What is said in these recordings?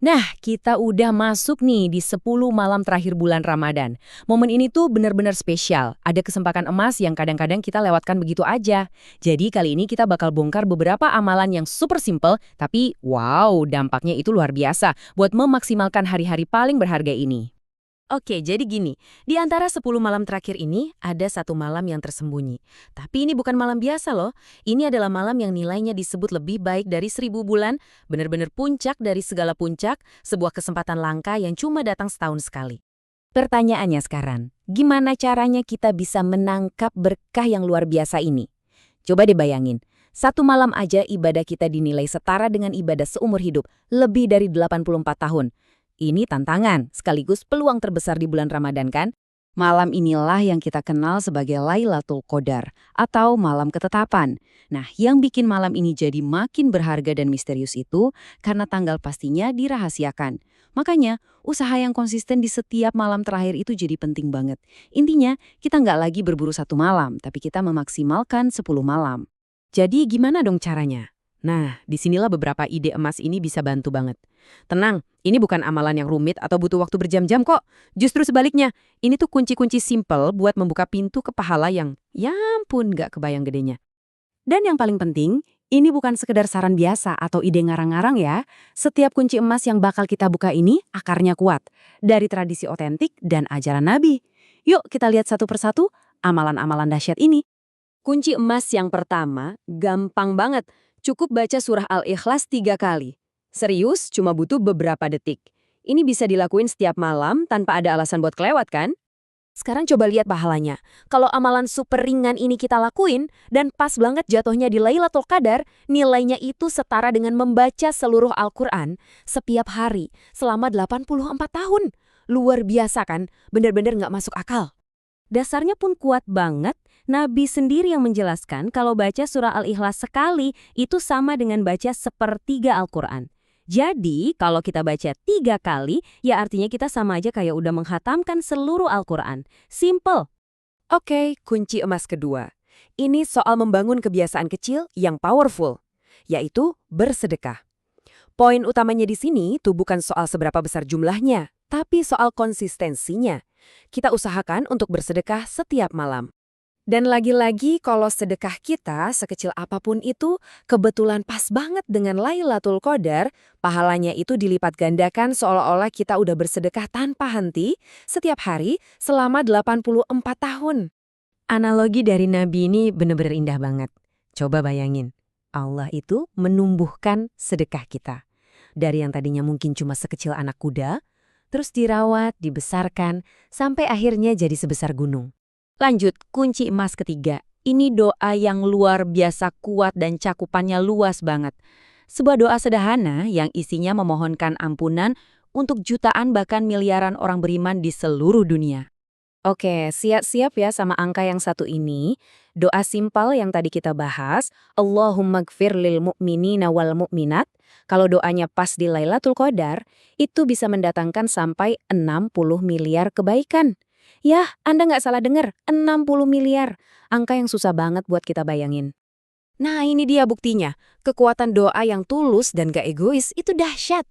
Nah, kita udah masuk nih di 10 malam terakhir bulan Ramadan. Momen ini tuh benar-benar spesial. Ada kesempatan emas yang kadang-kadang kita lewatkan begitu aja. Jadi kali ini kita bakal bongkar beberapa amalan yang super simple, tapi wow, dampaknya itu luar biasa buat memaksimalkan hari-hari paling berharga ini. Oke, jadi gini, di antara 10 malam terakhir ini, ada satu malam yang tersembunyi. Tapi ini bukan malam biasa loh, ini adalah malam yang nilainya disebut lebih baik dari 1000 bulan, benar-benar puncak dari segala puncak, sebuah kesempatan langka yang cuma datang setahun sekali. Pertanyaannya sekarang, gimana caranya kita bisa menangkap berkah yang luar biasa ini? Coba deh bayangin, satu malam aja ibadah kita dinilai setara dengan ibadah seumur hidup, lebih dari 84 tahun. Ini tantangan, sekaligus peluang terbesar di bulan Ramadan kan? Malam inilah yang kita kenal sebagai Lailatul Qadar atau malam ketetapan. Nah, yang bikin malam ini jadi makin berharga dan misterius itu karena tanggal pastinya dirahasiakan. Makanya, usaha yang konsisten di setiap malam terakhir itu jadi penting banget. Intinya, kita nggak lagi berburu satu malam, tapi kita memaksimalkan 10 malam. Jadi gimana dong caranya? Nah, disinilah beberapa ide emas ini bisa bantu banget. Tenang, ini bukan amalan yang rumit atau butuh waktu berjam-jam kok. Justru sebaliknya, ini tuh kunci-kunci simple buat membuka pintu ke pahala yang, ya ampun, nggak kebayang gedenya. Dan yang paling penting, ini bukan sekedar saran biasa atau ide ngarang-ngarang ya. Setiap kunci emas yang bakal kita buka ini akarnya kuat, dari tradisi otentik dan ajaran Nabi. Yuk kita lihat satu persatu amalan-amalan dahsyat ini. Kunci emas yang pertama, gampang banget. Cukup baca surah Al-Ikhlas 3 kali. Serius, cuma butuh beberapa detik. Ini bisa dilakuin setiap malam tanpa ada alasan buat kelewat kan? Sekarang coba lihat pahalanya. Kalau amalan super ringan ini kita lakuin, dan pas banget jatuhnya di Lailatul Qadar, nilainya itu setara dengan membaca seluruh Al-Quran setiap hari selama 84 tahun. Luar biasa kan? Bener-bener nggak masuk akal. Dasarnya pun kuat banget, Nabi sendiri yang menjelaskan kalau baca surah Al-Ikhlas sekali itu sama dengan baca sepertiga Al-Quran. Jadi, kalau kita baca 3 kali, ya artinya kita sama aja kayak udah menghatamkan seluruh Al-Quran. Simple. Oke, kunci emas kedua. Ini soal membangun kebiasaan kecil yang powerful, yaitu bersedekah. Poin utamanya di sini tuh bukan soal seberapa besar jumlahnya, tapi soal konsistensinya. Kita usahakan untuk bersedekah setiap malam. Dan lagi-lagi kalau sedekah kita sekecil apapun itu kebetulan pas banget dengan Lailatul Qadar, pahalanya itu dilipat gandakan seolah-olah kita udah bersedekah tanpa henti setiap hari selama 84 tahun. Analogi dari Nabi ini benar-benar indah banget. Coba bayangin, Allah itu menumbuhkan sedekah kita. Dari yang tadinya mungkin cuma sekecil anak kuda, terus dirawat, dibesarkan, sampai akhirnya jadi sebesar gunung. Lanjut, kunci emas ketiga. Ini doa yang luar biasa kuat dan cakupannya luas banget. Sebuah doa sederhana yang isinya memohonkan ampunan untuk jutaan bahkan miliaran orang beriman di seluruh dunia. Oke, siap-siap ya sama angka yang satu ini. Doa simpel yang tadi kita bahas, Allahumma gfir lil mu'minina wal mu'minat. Kalau doanya pas di Lailatul Qadar, itu bisa mendatangkan sampai 60 miliar kebaikan. Yah, Anda nggak salah dengar, 60 miliar. Angka yang susah banget buat kita bayangin. Nah, ini dia buktinya. Kekuatan doa yang tulus dan gak egois itu dahsyat.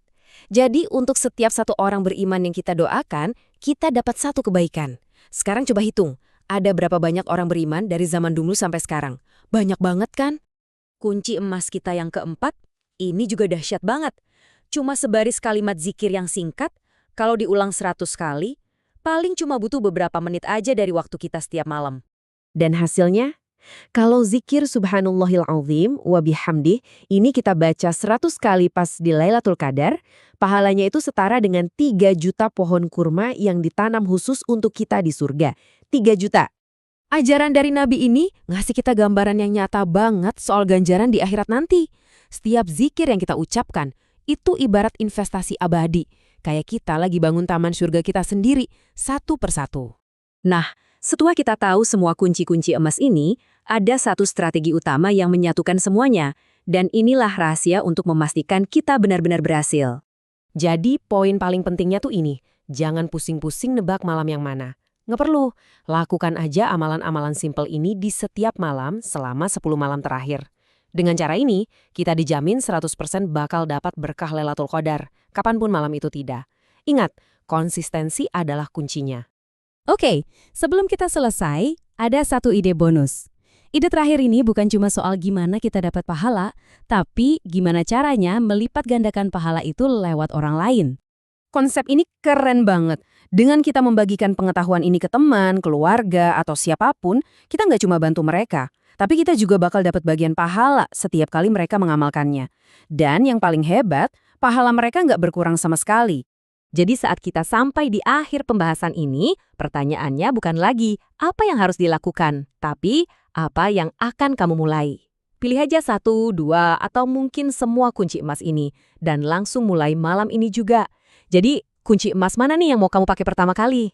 Jadi, untuk setiap satu orang beriman yang kita doakan, kita dapat satu kebaikan. Sekarang coba hitung, ada berapa banyak orang beriman dari zaman dulu sampai sekarang? Banyak banget kan? Kunci emas kita yang keempat, ini juga dahsyat banget. Cuma sebaris kalimat zikir yang singkat, kalau diulang 100 kali, paling cuma butuh beberapa menit aja dari waktu kita setiap malam. Dan hasilnya? Kalau zikir subhanallahil azim wa bihamdih, ini kita baca 100 kali pas di Lailatul Qadar, pahalanya itu setara dengan 3 juta pohon kurma yang ditanam khusus untuk kita di surga. 3 juta. Ajaran dari Nabi ini ngasih kita gambaran yang nyata banget soal ganjaran di akhirat nanti. Setiap zikir yang kita ucapkan, itu ibarat investasi abadi. Kayak kita lagi bangun taman surga kita sendiri, satu persatu. Nah, setelah kita tahu semua kunci-kunci emas ini, ada satu strategi utama yang menyatukan semuanya. Dan inilah rahasia untuk memastikan kita benar-benar berhasil. Jadi, poin paling pentingnya tuh ini. Jangan pusing-pusing nebak malam yang mana. Nggak perlu. Lakukan aja amalan-amalan simpel ini di setiap malam selama 10 malam terakhir. Dengan cara ini, kita dijamin 100% bakal dapat berkah Lailatul Qadar, kapanpun malam itu tidak. Ingat, konsistensi adalah kuncinya. Oke, sebelum kita selesai, ada satu ide bonus. Ide terakhir ini bukan cuma soal gimana kita dapat pahala, tapi gimana caranya melipat gandakan pahala itu lewat orang lain. Konsep ini keren banget. Dengan kita membagikan pengetahuan ini ke teman, keluarga, atau siapapun, kita nggak cuma bantu mereka, tapi kita juga bakal dapat bagian pahala setiap kali mereka mengamalkannya. Dan yang paling hebat, pahala mereka nggak berkurang sama sekali. Jadi saat kita sampai di akhir pembahasan ini, pertanyaannya bukan lagi apa yang harus dilakukan, tapi apa yang akan kamu mulai. Pilih aja 1, 2, atau mungkin semua kunci emas ini, dan langsung mulai malam ini juga. Jadi, kunci emas mana nih yang mau kamu pakai pertama kali?